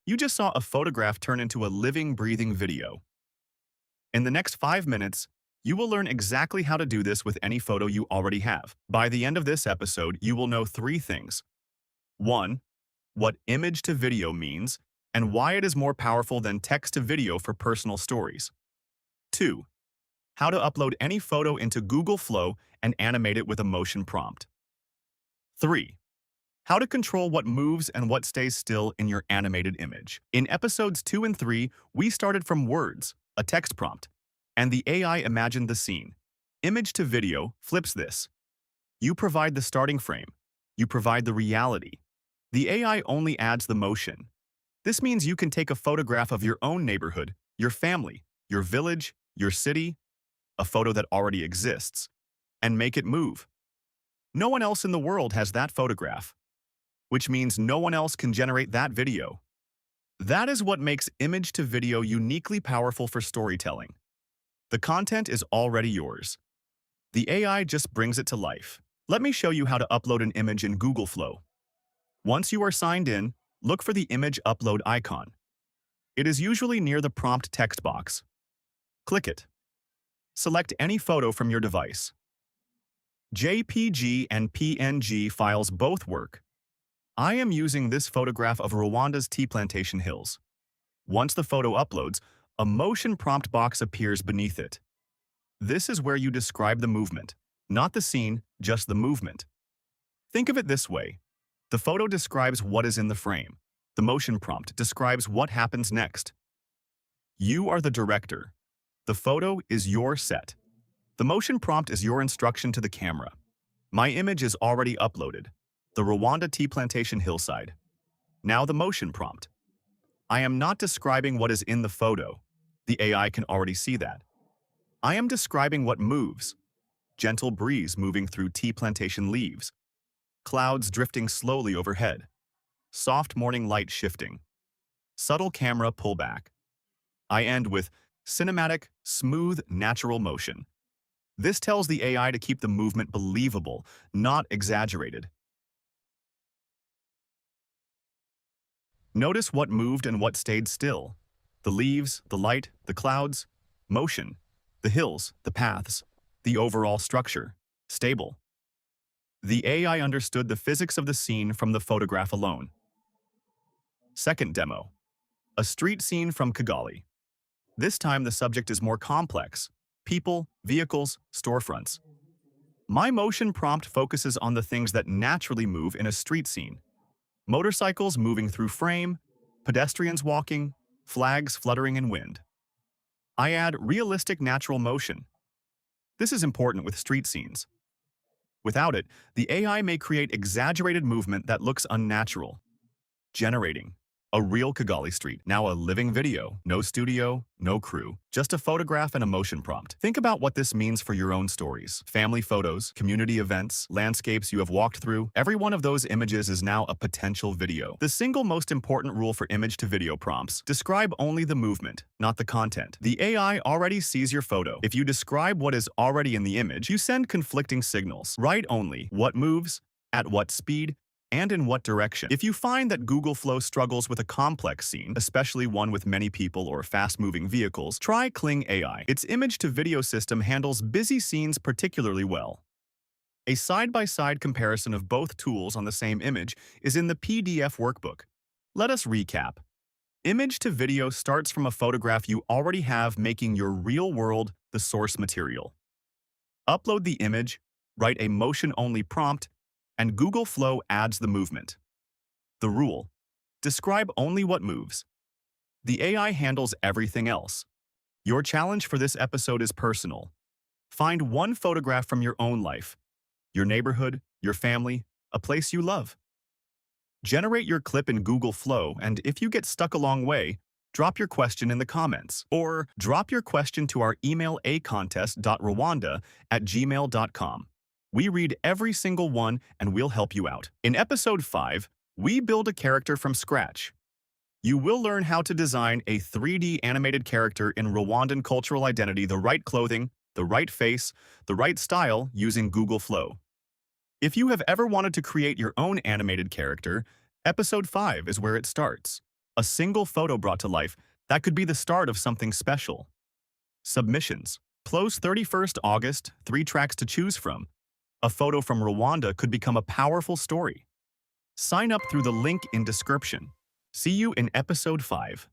You just saw a photograph turn into a living, breathing video. In the next 5 minutes, you will learn exactly how to do this with any photo you already have. By the end of this episode, you will know 3 things. 1. What image to video means and why it is more powerful than text to video for personal stories. 2. How to upload any photo into Google Flow and animate it with a motion prompt. 3. How to control what moves and what stays still in your animated image. In episodes 2 and 3, we started from words, a text prompt, and the AI imagined the scene. Image to video flips this. You provide the starting frame. You provide the reality. The AI only adds the motion. This means you can take a photograph of your own neighborhood, your family, your village, your city, a photo that already exists, and make it move. No one else in the world has that photograph, which means no one else can generate that video. That is what makes image to video uniquely powerful for storytelling. The content is already yours. The AI just brings it to life. Let me show you how to upload an image in Google Flow. Once you are signed in, look for the image upload icon. It is usually near the prompt text box. Click it. Select any photo from your device. JPG and PNG files both work. I am using this photograph of Rwanda's tea plantation hills. Once the photo uploads, a motion prompt box appears beneath it. This is where you describe the movement, not the scene, just the movement. Think of it this way. The photo describes what is in the frame. The motion prompt describes what happens next. You are the director. The photo is your set. The motion prompt is your instruction to the camera. My image is already uploaded. The Rwanda tea plantation hillside. Now the motion prompt. I am not describing what is in the photo. The AI can already see that. I am describing what moves. Gentle breeze moving through tea plantation leaves. Clouds drifting slowly overhead. Soft morning light shifting. Subtle camera pullback. I end with cinematic, smooth, natural motion. This tells the AI to keep the movement believable, not exaggerated. Notice what moved and what stayed still. The leaves, the light, the clouds, motion, the hills, the paths, the overall structure, stable. The AI understood the physics of the scene from the photograph alone. Second demo. A street scene from Kigali. This time the subject is more complex. People, vehicles, storefronts. My motion prompt focuses on the things that naturally move in a street scene. Motorcycles moving through frame, pedestrians walking, flags fluttering in wind. I add realistic natural motion. This is important with street scenes. Without it, the AI may create exaggerated movement that looks unnatural. Generating. A real Kigali street, now a living video, no studio, no crew, just a photograph and a motion prompt. Think about what this means for your own stories. Family photos, community events, landscapes you have walked through. Every one of those images is now a potential video. The single most important rule for image to video prompts: describe only the movement, not the content. The AI already sees your photo. If you describe what is already in the image, you send conflicting signals. Write only what moves, at what speed, and in what direction. If you find that Google Flow struggles with a complex scene, especially one with many people or fast-moving vehicles, try Kling AI. Its image-to-video system handles busy scenes particularly well. A side-by-side comparison of both tools on the same image is in the PDF workbook. Let us recap. Image-to-video starts from a photograph you already have, making your real world the source material. Upload the image, write a motion-only prompt, and Google Flow adds the movement. The rule: describe only what moves. The AI handles everything else. Your challenge for this episode is personal. Find one photograph from your own life, your neighborhood, your family, a place you love. Generate your clip in Google Flow, and if you get stuck along way, drop your question in the comments, or drop your question to our email acontest.rwanda@gmail.com. We read every single one and we'll help you out. In episode 5, we build a character from scratch. You will learn how to design a 3D animated character in Rwandan cultural identity, the right clothing, the right face, the right style using Google Flow. If you have ever wanted to create your own animated character, episode 5 is where it starts. A single photo brought to life, that could be the start of something special. Submissions. Close 31st August, 3 tracks to choose from. A photo from Rwanda could become a powerful story. Sign up through the link in description. See you in episode 5.